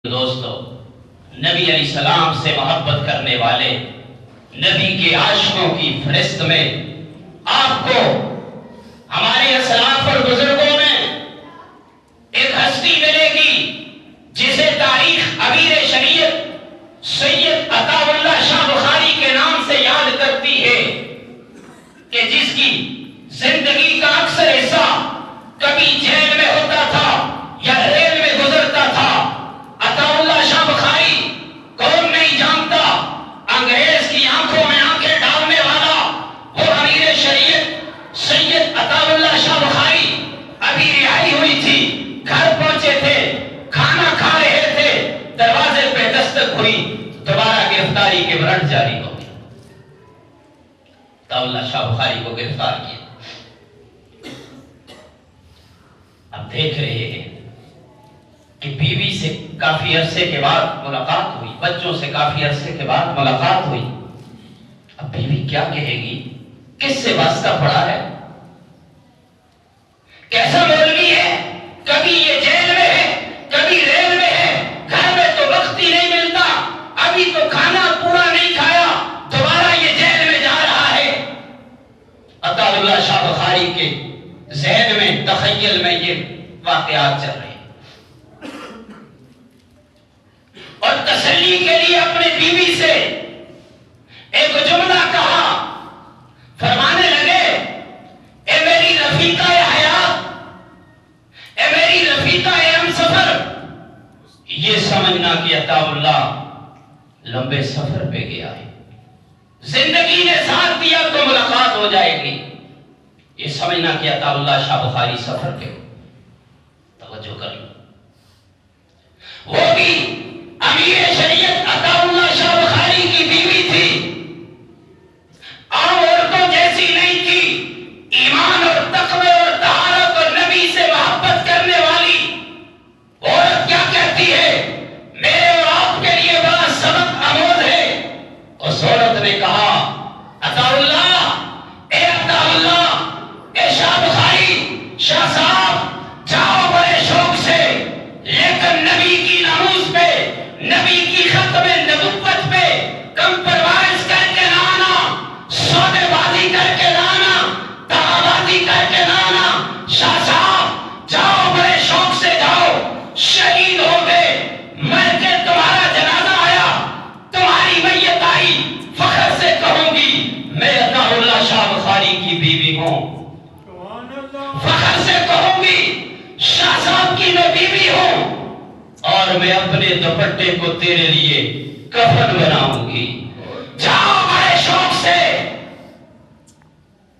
دوستو، نبی علیہ السلام سے محبت کرنے والے نبی کے عاشقوں کی فہرست میں آپ کو ہمارے اسلاف اور بزرگوں میں ایک ہستی ملے گی جسے تاریخ امیر شریعت سید عطا اللہ شاہ بخاری کے نام سے یاد کرتی ہے کہ جس کی زندگی کا اکثر حصہ کبھی جیل میں ہوتا تھا یا ریل میں گزرتا تھا۔ عطا اللہ شاہ بخاری کون نہیں جانتا، انگریز کی آنکھوں میں آنکھیں ڈالنے والا وہ امیر شریعت سید عطا اللہ شاہ بخاری ابھی رہائی ہوئی تھی، گھر پہنچے تھے، کھانا کھا رہے تھے، دروازے پہ دستک ہوئی، دوبارہ گرفتاری کے وارنٹ جاری ہو گئے۔ عطا اللہ شاہ بخاری کو گرفتار کیا۔ اب دیکھ رہے ہیں کہ بیوی سے کافی عرصے کے بعد ملاقات ہوئی، بچوں سے کافی عرصے کے بعد ملاقات ہوئی۔ اب بیوی کیا کہے گی، کس سے واسطہ پڑا ہے، کیسا مولوی ہے، کبھی یہ جیل میں ہے، کبھی ریل میں ہے، گھر میں تو وقت ہی نہیں ملتا، ابھی تو کھانا پورا نہیں کھایا، دوبارہ یہ جیل میں جا رہا ہے۔ عطا اللہ شاہ بخاری کے ذہن میں تخیل میں یہ واقعات چل رہے ہیں، اور تسلی کے لیے اپنے بیوی سے ایک جملہ کہا، فرمانے لگے، اے میری رفیقہ حیات، اے میری رفیقہ ہم سفر، یہ سمجھنا کہ عطا اللہ لمبے سفر پہ گیا ہے، زندگی نے ساتھ دیا تو ملاقات ہو جائے گی، یہ سمجھنا کہ عطا اللہ شاہ بخاری سفر پہ ہو۔ توجہ کر لو، وہ بھی امیر شریعت عطا اللہ شاہ بخاری کی بیوی تھی، عام عورتوں جیسی نہیں تھی، ایمان اور تقوی اور طہارت اور نبی سے محبت کرنے والی عورت کیا کہتی ہے، میرے اور آپ کے لیے بڑا سبق آموز ہے۔ اس عورت نے کہا، عطا اللہ، اے عطا اللہ، اے شاہ بخاری، شاہ صاحب جاؤ بڑے شوق سے، لیکن نبی کی ناموس پہ، نبی کی ختم نبوت پہ کمپرومائز کر کے لانا، سودے بازی کر کے لانا، دغا بازی کر کے لانا۔ شاہ صاحب جاؤ بڑے شوق سے جاؤ، شہید ہو گئے، مر کے تمہارا جنازہ آیا، تمہاری میت آئی، فخر سے کہوں گی میں عطا اللہ شاہ بخاری کی بیوی ہوں، فخر سے کہوں گی شاہ صاحب کی میں بیوی ہوں، اور میں اپنے دوپٹے کو تیرے لیے کفن بناؤں گی۔ جاؤ بڑے شوق سے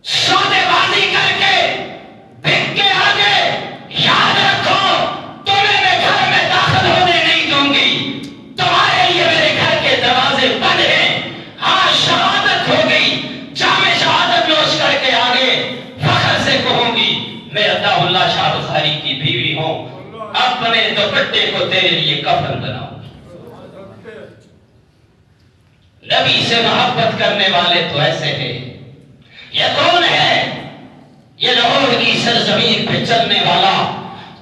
سودے بازی کر کے بک کے آگے، یاد رکھو تمہیں میں گھر میں داخل ہونے نہیں دوں گی، تمہارے لیے میرے گھر کے دروازے بند ہیں۔ ہاں شہادت ہو گئی، جامع شہادت نوش کر کے آگے فخر سے کہوں گی میں عطا اللہ شاہ بخاری کی بیوی ہوں، اپنے دوپٹے کو تیرے لیے کفن بناؤں۔ نبی سے محبت کرنے والے تو ایسے ہیں۔ یہ کون ہے؟ یہ لاہور کی سرزمین پہ چلنے والا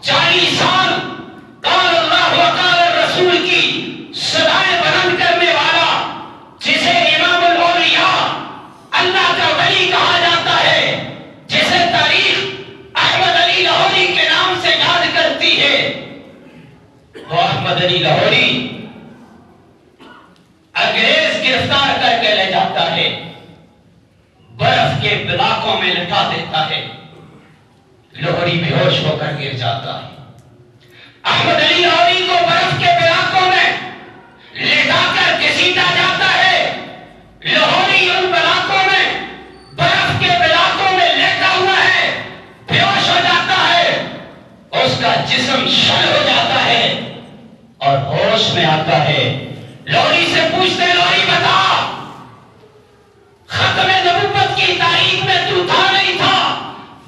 40 سال قال اللہ و قال الرسول کی صدائیں بلند کرنے والا، جسے امام الاولیاء، اللہ کا ولی کہا جاتا ہے، جسے تاریخ احمد علی لاہوری کے نام سے یاد کرتی ہے۔ وہ احمد علی لاہوری انگریز گرفتار کر کے لے جاتا ہے، برف کے علاقوں میں لٹا دیتا ہے، لاہوری بے ہوش ہو کر گر جاتا ہے۔ احمد علی لاہوری کو برف کے علاقوں میں لٹا کر گھسیٹا جاتا ہے، لاہوری ان علاقوں میں برف کے علاقوں میں لیٹا ہوا ہے، بے ہوش ہو جاتا ہے، اس کا جسم شل ہو جاتا ہے اور ہوش میں آتا ہے۔ لاہوری سے پوچھتے، لاہوری بتا، ختم نبوت کی تاریخ میں تو تھا نہیں تھا،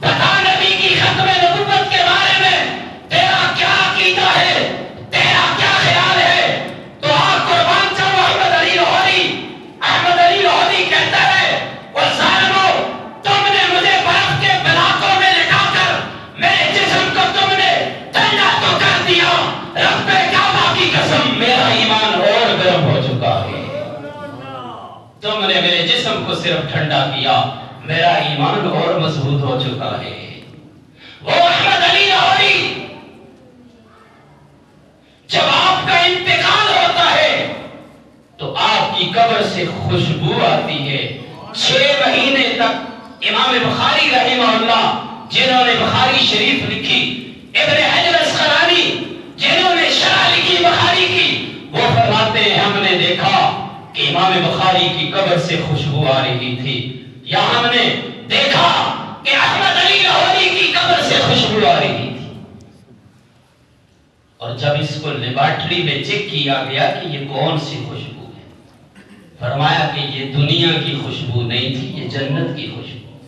بتا نبی کی ختم نبوت کے بارے میں تیرا کیا عقیدہ ہے، تیرا کیا خیال ہے؟ تو آپ قربان جاؤ احمد علی لاہوری۔ احمد علی لاہوری کہتا ہے، وہ ظالمو، تم نے مجھے برف کے علاقوں میں لٹا کر میرے جسم کو تم نے ٹھنڈا تو کر دیا، رب کعبہ کی قسم میرا ایمان اور گرم ہو چکا ہے، تم نے میرے جسم کو صرف ٹھنڈا کیا، میرا ایمان اور مضبوط ہو چکا ہے۔ وہ احمد علی لاہوری، جب آپ کا انتقال ہوتا ہے تو آپ کی قبر سے خوشبو آتی ہے۔ 6 مہینے تک امام بخاری رحمہ اللہ، جنہوں نے بخاری شریف لکھی، ابن حجر اسقلانی جنہوں نے شرح لکھی بخاری کی، وہ فرماتے ہیں ہم نے دیکھا کہ امام بخاری کی قبر سے خوشبو آ رہی تھی، یا ہم نے دیکھا کہ احمد علی لاہوری کی قبر سے خوشبو آ رہی تھی۔ اور جب اس کو لیبارٹری میں چیک کیا گیا کہ یہ کون سی خوشبو ہے، فرمایا کہ یہ دنیا کی خوشبو نہیں تھی، یہ جنت کی خوشبو،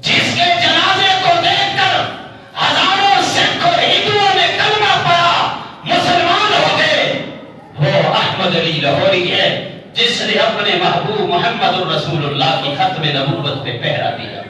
جس کے جنازے کو دیکھ کر ہزاروں سکھ اور ہندوؤں نے کلمہ پڑھا، مسلمان ہو گئے، وہ احمد علی لاہوری ہے جس نے اپنے محبوب محمد الرسول اللہ کی ختم نبوت پہ پہرا دیا۔